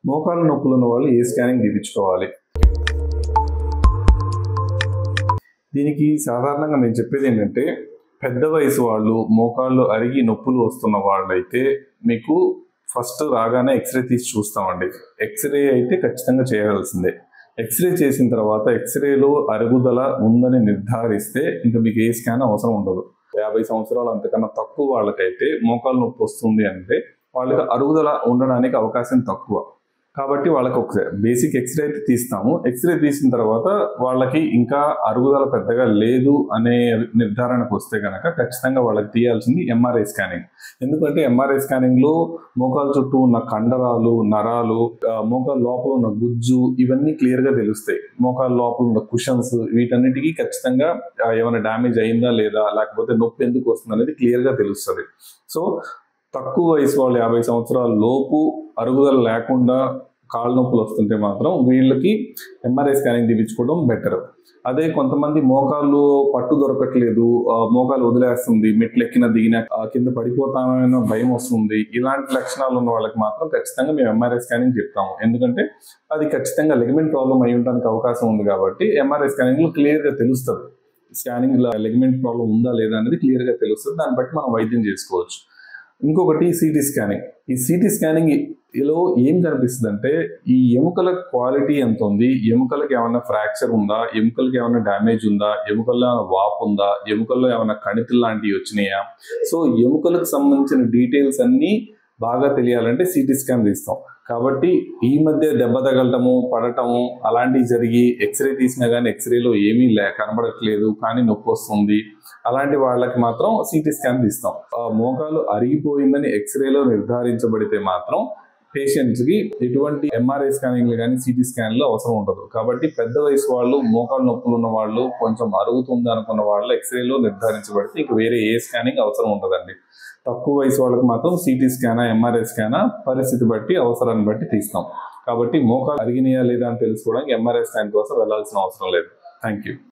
మోకాళ్ళ నొప్పులు ఉన్న వాళ్ళు ఏ స్కానింగ్ తీపించుకోవాలి? దీనికి సాధారణంగా మేము చెప్పేది ఏంటంటే, పెద్ద వయసు వాళ్ళు మోకాళ్ళు అరిగి నొప్పులు వస్తున్న వాళ్ళైతే మీకు ఫస్ట్ రాగానే ఎక్స్రే తీసి చూస్తామండి. ఎక్స్రే అయితే ఖచ్చితంగా చేయాల్సిందే. ఎక్స్రే చేసిన తర్వాత ఎక్స్రేలో అరుగుదల ఉందని నిర్ధారిస్తే ఇంకా మీకు ఏ స్కాన్ అవసరం ఉండదు. 50 సంవత్సరాలు అంతకన్నా తక్కువ వాళ్ళకైతే మోకాలు నొప్పి వస్తుంది అంటే వాళ్ళకి అరుగుదల ఉండడానికి అవకాశం తక్కువ. కాబట్టి వాళ్ళకి ఒకసారి బేసిక్ ఎక్స్రే అయితే తీస్తాము. ఎక్స్రే తీసిన తర్వాత వాళ్ళకి ఇంకా అరుగుదల పెద్దగా లేదు అనే నిర్ధారణకు వస్తే కనుక ఖచ్చితంగా వాళ్ళకి తీయాల్సింది ఎంఆర్ఐ స్కానింగ్. ఎందుకంటే ఎంఆర్ఐ స్కానింగ్లో మోకాలు చుట్టూ ఉన్న కండరాలు, నరాలు, మోకాలు లోపల ఉన్న గుజ్జు ఇవన్నీ క్లియర్గా తెలుస్తాయి. మోకాలు లోపల ఉన్న కుషన్స్ వీటన్నిటికీ ఖచ్చితంగా ఏమైనా డ్యామేజ్ అయిందా లేదా, లేకపోతే నొప్పి ఎందుకు వస్తుంది అనేది క్లియర్గా తెలుస్తుంది. సో తక్కువ వయసు వాళ్ళు 50 సంవత్సరాల లోపు అరుగుదల లేకుండా కాళ్ళ నొప్పులు వస్తుంటే మాత్రం వీళ్ళకి ఎంఆర్ఐ స్కానింగ్ తీపించుకోవడం బెటర్. అదే కొంతమంది మోకాళ్ళు పట్టు దొరకట్లేదు, మోకాలు వదిలేస్తుంది, మెట్లు ఎక్కిన దిగిన కింద పడిపోతామన్న భయం వస్తుంది, ఇలాంటి లక్షణాలు ఉన్న వాళ్ళకి మాత్రం ఖచ్చితంగా మేము ఎంఆర్ఐ స్కానింగ్ చెప్తాము. ఎందుకంటే అది ఖచ్చితంగా లిగమెంట్ ప్రాబ్లం అయి ఉండడానికి అవకాశం ఉంది కాబట్టి ఎంఆర్ఐ స్కానింగ్లో క్లియర్గా తెలుస్తుంది. స్కానింగ్ లిగమెంట్ ప్రాబ్లం ఉందా లేదా అనేది క్లియర్గా తెలుస్తుంది. దాన్ని బట్టి మనం వైద్యం చేసుకోవచ్చు. ఇంకొకటి సిటీ స్కానింగ్. ఈ సిటీ స్కానింగ్ లో ఏం కనిపిస్తుంది అంటే ఈ ఎముకల క్వాలిటీ ఎంత ఉంది, ఎముకలకి ఏమైనా ఫ్రాక్చర్ ఉందా, ఎముకలకి ఏమైనా డ్యామేజ్ ఉందా, ఎముకల్లో ఏమైనా వాపు ఉందా, ఎముకల్లో ఏమైనా కణితులు లాంటివి వచ్చినాయా. సో ఎముకలకు సంబంధించిన డీటెయిల్స్ అన్నీ బాగా తెలియాలంటే సిటీ స్కాన్ తీస్తాం. కాబట్టి ఈ మధ్య దెబ్బ తగలటము, పడటము అలాంటివి జరిగి ఎక్స్రే తీసినా కానీ ఎక్స్రేలో ఏమీ కనబడట్లేదు కానీ నొప్పి వస్తుంది, అలాంటి వాళ్ళకి మాత్రం సిటీ స్కాన్ తీస్తాం. మోకాలు అరిగిపోయిందని ఎక్స్రేలో నిర్ధారించబడితే మాత్రం పేషెంట్స్కి ఎటువంటి ఎంఆర్ఐ స్కానింగ్లు కానీ సిటీ స్కాన్లు అవసరం ఉండదు. కాబట్టి పెద్ద వయసు వాళ్ళు, మోకాలు నొప్పులు ఉన్న వాళ్ళు, కొంచెం అరుగుతుంది అనుకున్న వాళ్ళు ఎక్స్రేలో నిర్ధారించబడితే ఇంక వేరే ఏ స్కానింగ్ అవసరం ఉండదండి. తక్కువ వయసు వాళ్ళకి మాత్రం సిటీ స్కానా, ఎంఆర్ఐ స్కానా పరిస్థితి బట్టి అవసరాన్ని బట్టి తీస్తాం. కాబట్టి మోకాలు అరిగినాయా లేదా అని తెలుసుకోవడానికి ఎంఆర్ఐ స్కాన్ కోసం వెళ్లాల్సిన అవసరం లేదు. Thank you.